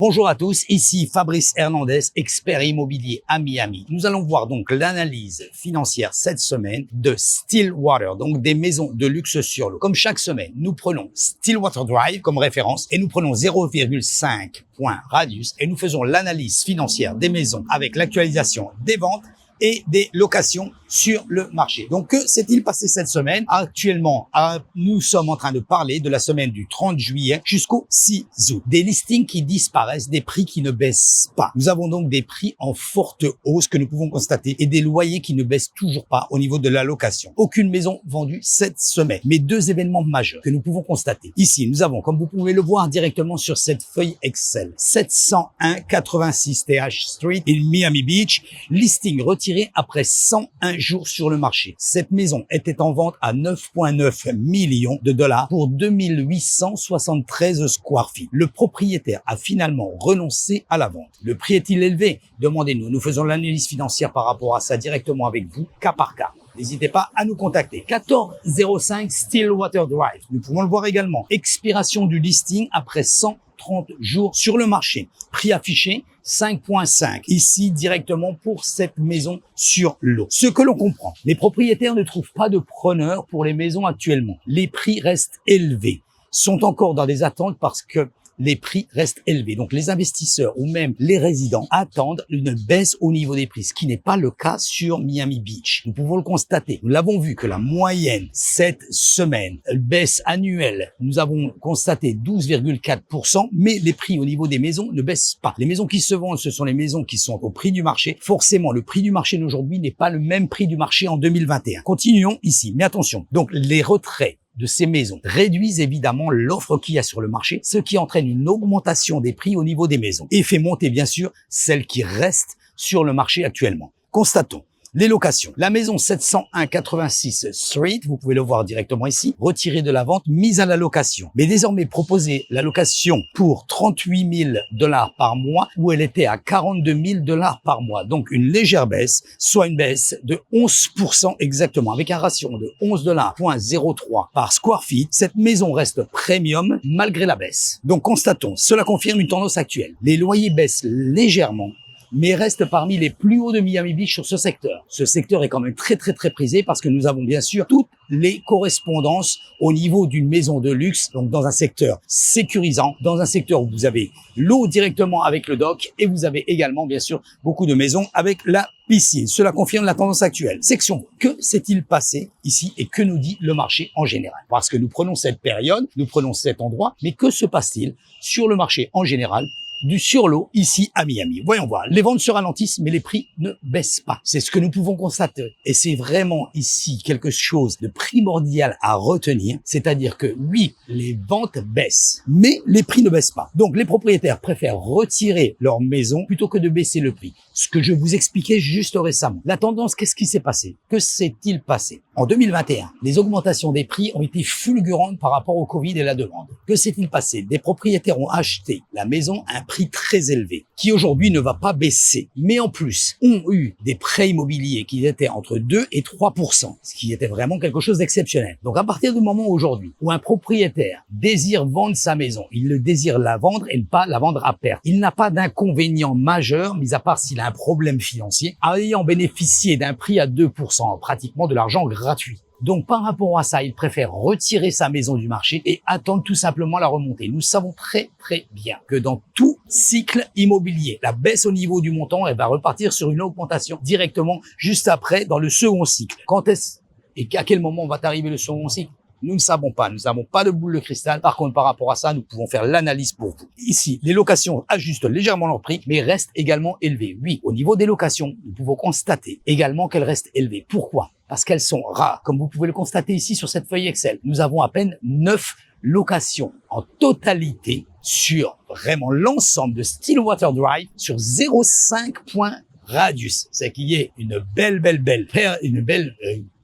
Bonjour à tous, ici Fabrice Hernandez, expert immobilier à Miami. Nous allons voir donc l'analyse financière cette semaine de Stillwater, donc des maisons de luxe sur l'eau. Comme chaque semaine, nous prenons Stillwater Drive comme référence et nous prenons 0,5 points radius et nous faisons l'analyse financière des maisons avec l'actualisation des ventes et des locations sur le marché. Donc, que s'est-il passé cette semaine? Actuellement, nous sommes en train de parler de la semaine du 30 juillet jusqu'au 6 août. Des listings qui disparaissent, des prix qui ne baissent pas. Nous avons donc des prix en forte hausse que nous pouvons constater et des loyers qui ne baissent toujours pas au niveau de la location. Aucune maison vendue cette semaine. Mais deux événements majeurs que nous pouvons constater. Ici, nous avons, comme vous pouvez le voir directement sur cette feuille Excel, 701 86 TH Street et Miami Beach, listing retiré après 101 jours sur le marché. Cette maison était en vente à 9,9 millions de dollars pour 2873 square feet. Le propriétaire a finalement renoncé à la vente. Le prix est-il élevé? Demandez-nous. Nous faisons l'analyse financière par rapport à ça directement avec vous, cas par cas. N'hésitez pas à nous contacter. 1405 Stillwater Drive. Nous pouvons le voir également. Expiration du listing après 130 jours sur le marché. Prix affiché 5,5. Ici, directement pour cette maison sur l'eau. Ce que l'on comprend, les propriétaires ne trouvent pas de preneurs pour les maisons actuellement. Les prix restent élevés. Sont encore dans des attentes parce que les prix restent élevés. Donc, les investisseurs ou même les résidents attendent une baisse au niveau des prix, ce qui n'est pas le cas sur Miami Beach. Nous pouvons le constater. Nous l'avons vu que la moyenne cette semaine, baisse annuelle, nous avons constaté 12,4%, mais les prix au niveau des maisons ne baissent pas. Les maisons qui se vendent, ce sont les maisons qui sont au prix du marché. Forcément, le prix du marché d'aujourd'hui n'est pas le même prix du marché en 2021. Continuons ici. Mais attention. Donc, les retraits de ces maisons réduisent évidemment l'offre qu'il y a sur le marché, ce qui entraîne une augmentation des prix au niveau des maisons et fait monter bien sûr celles qui restent sur le marché actuellement. Constatons. Les locations. La maison 701 86 Street, vous pouvez le voir directement ici, retirée de la vente, mise à la location. Mais désormais proposée la location pour 38 000 dollars par mois, où elle était à 42 000 dollars par mois. Donc une légère baisse, soit une baisse de 11% exactement, avec un ratio de 11 $,03 par square feet. Cette maison reste premium malgré la baisse. Donc constatons, cela confirme une tendance actuelle. Les loyers baissent légèrement, mais reste parmi les plus hauts de Miami Beach sur ce secteur. Ce secteur est quand même très prisé parce que nous avons bien sûr toutes les correspondances au niveau d'une maison de luxe, donc dans un secteur sécurisant, dans un secteur où vous avez l'eau directement avec le dock et vous avez également bien sûr beaucoup de maisons avec la piscine. Cela confirme la tendance actuelle. Section, que s'est-il passé ici et que nous dit le marché en général? Parce que nous prenons cette période, nous prenons cet endroit, mais que se passe-t-il sur le marché en général du sur l'eau ici à Miami? Voyons voir. Les ventes se ralentissent, mais les prix ne baissent pas. C'est ce que nous pouvons constater. Et c'est vraiment ici quelque chose de primordial à retenir. C'est-à-dire que oui, les ventes baissent, mais les prix ne baissent pas. Donc les propriétaires préfèrent retirer leur maison plutôt que de baisser le prix. Ce que je vous expliquais juste récemment. La tendance, qu'est-ce qui s'est passé? Que s'est-il passé? En 2021, les augmentations des prix ont été fulgurantes par rapport au Covid et la demande. Que s'est-il passé? Des propriétaires ont acheté la maison à un prix très élevé, qui aujourd'hui ne va pas baisser, mais en plus ont eu des prêts immobiliers qui étaient entre 2 et 3%, ce qui était vraiment quelque chose d'exceptionnel. Donc à partir du moment aujourd'hui où un propriétaire désire vendre sa maison, il le désire la vendre et ne pas la vendre à perte. Il n'a pas d'inconvénient majeur, mis à part s'il a un problème financier, ayant bénéficié d'un prix à 2%, pratiquement de l'argent gratuit. Donc, par rapport à ça, il préfère retirer sa maison du marché et attendre tout simplement la remontée. Nous savons très bien que dans tout cycle immobilier, la baisse au niveau du montant, elle va repartir sur une augmentation directement juste après dans le second cycle. Quand est-ce et à quel moment va arriver le second cycle? Nous ne savons pas. Nous n'avons pas de boule de cristal. Par contre, par rapport à ça, nous pouvons faire l'analyse pour vous. Ici, les locations ajustent légèrement leur prix, mais restent également élevées. Oui, au niveau des locations, nous pouvons constater également qu'elles restent élevées. Pourquoi? Parce qu'elles sont rares. Comme vous pouvez le constater ici sur cette feuille Excel, nous avons à peine 9 locations en totalité sur vraiment l'ensemble de Stillwater Drive sur 0,5 points radius. C'est qu'il y ait une belle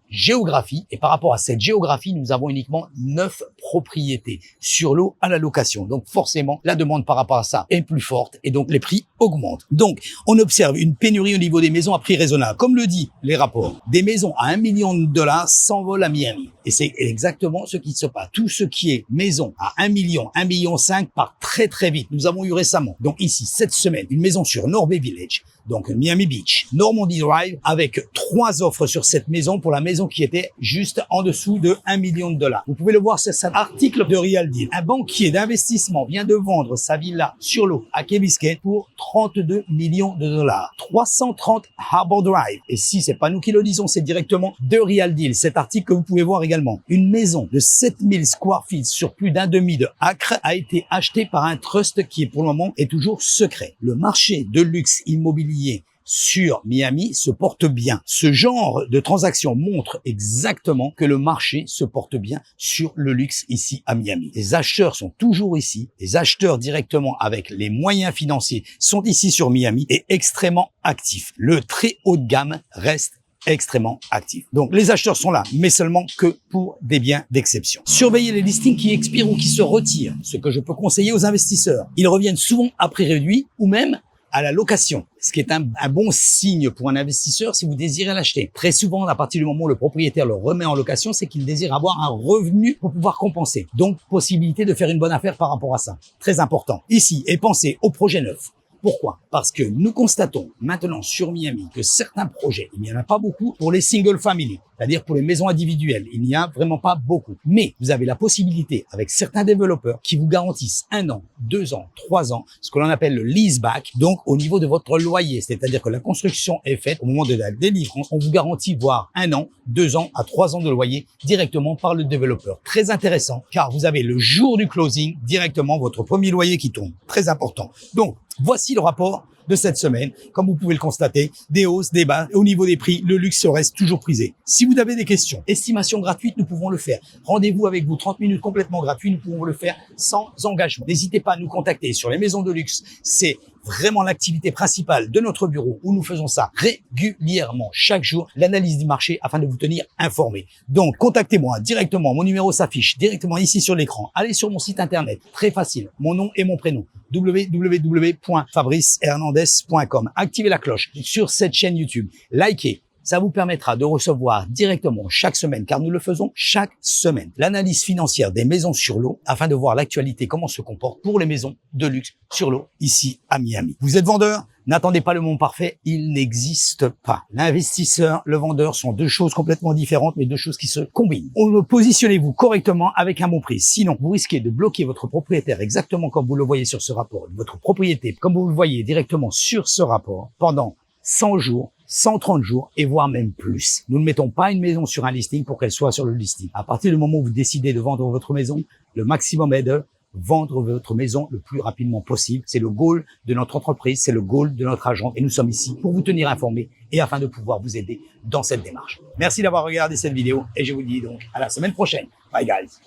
géographie, et par rapport à cette géographie, nous avons uniquement 9 propriétés sur l'eau à la location. Donc forcément, la demande par rapport à ça est plus forte et donc les prix augmentent. Donc, on observe une pénurie au niveau des maisons à prix raisonnable. Comme le dit les rapports, des maisons à $1 million s'envolent à Miami. Et c'est exactement ce qui se passe. Tout ce qui est maison à 1 million, 1,5 million part très très vite. Nous avons eu récemment, donc ici, cette semaine, une maison sur North Bay Village, donc Miami Beach, Normandy Drive, avec 3 offres sur cette maison pour la maison qui était juste en dessous de $1 million. Vous pouvez le voir sur cet article de Real Deal. Un banquier d'investissement vient de vendre sa villa sur l'eau à Key Biscayne pour $32 millions. 330 Harbor Drive. Et si c'est pas nous qui le disons, c'est directement de Real Deal. Cet article que vous pouvez voir également. Une maison de 7000 square feet sur plus d'un demi de acre a été achetée par un trust qui pour le moment est toujours secret. Le marché de luxe immobilier sur Miami se porte bien. Ce genre de transaction montre exactement que le marché se porte bien sur le luxe ici à Miami. Les acheteurs sont toujours ici. Les acheteurs directement avec les moyens financiers sont ici sur Miami et extrêmement actifs. Le très haut de gamme reste extrêmement actif. Donc, les acheteurs sont là, mais seulement que pour des biens d'exception. Surveillez les listings qui expirent ou qui se retirent, ce que je peux conseiller aux investisseurs. Ils reviennent souvent à prix réduit ou même à la location, ce qui est un bon signe pour un investisseur si vous désirez l'acheter. Très souvent, à partir du moment où le propriétaire le remet en location, c'est qu'il désire avoir un revenu pour pouvoir compenser. Donc, possibilité de faire une bonne affaire par rapport à ça. Très important. Ici, et pensez au projet neuf. Pourquoi? Parce que nous constatons maintenant sur Miami que certains projets, il n'y en a pas beaucoup pour les single family, c'est-à-dire pour les maisons individuelles, il n'y a vraiment pas beaucoup. Mais vous avez la possibilité avec certains développeurs qui vous garantissent 1 an, 2 ans, 3 ans, ce que l'on appelle le leaseback, donc au niveau de votre loyer, c'est-à-dire que la construction est faite au moment de la délivrance, on vous garantit voire 1 an, 2 ans à 3 ans de loyer directement par le développeur. Très intéressant car vous avez le jour du closing directement votre premier loyer qui tombe. Très important. Donc, voici le rapport de cette semaine. Comme vous pouvez le constater, des hausses, des bas. Au niveau des prix, le luxe reste toujours prisé. Si vous avez des questions, estimation gratuite, nous pouvons le faire. Rendez-vous avec vous, 30 minutes complètement gratuit, nous pouvons le faire sans engagement. N'hésitez pas à nous contacter sur les maisons de luxe. C'est vraiment l'activité principale de notre bureau où nous faisons ça régulièrement, chaque jour, l'analyse du marché afin de vous tenir informé. Donc, contactez-moi directement. Mon numéro s'affiche directement ici sur l'écran. Allez sur mon site internet. Très facile. Mon nom et mon prénom. www.fabricehernandez.com. Activez la cloche sur cette chaîne YouTube. Likez. Ça vous permettra de recevoir directement chaque semaine, car nous le faisons chaque semaine, l'analyse financière des maisons sur l'eau afin de voir l'actualité, comment se comporte pour les maisons de luxe sur l'eau ici à Miami. Vous êtes vendeur? N'attendez pas le monde parfait, il n'existe pas. L'investisseur, le vendeur sont deux choses complètement différentes, mais deux choses qui se combinent. Positionnez-vous correctement avec un bon prix. Sinon, vous risquez de bloquer votre propriétaire exactement comme vous le voyez sur ce rapport. Votre propriété, comme vous le voyez directement sur ce rapport, pendant 100 jours, 130 jours et voire même plus. Nous ne mettons pas une maison sur un listing pour qu'elle soit sur le listing. À partir du moment où vous décidez de vendre votre maison, le maximum est de vendre votre maison le plus rapidement possible. C'est le goal de notre entreprise, c'est le goal de notre agent et nous sommes ici pour vous tenir informés et afin de pouvoir vous aider dans cette démarche. Merci d'avoir regardé cette vidéo et je vous dis donc à la semaine prochaine. Bye guys.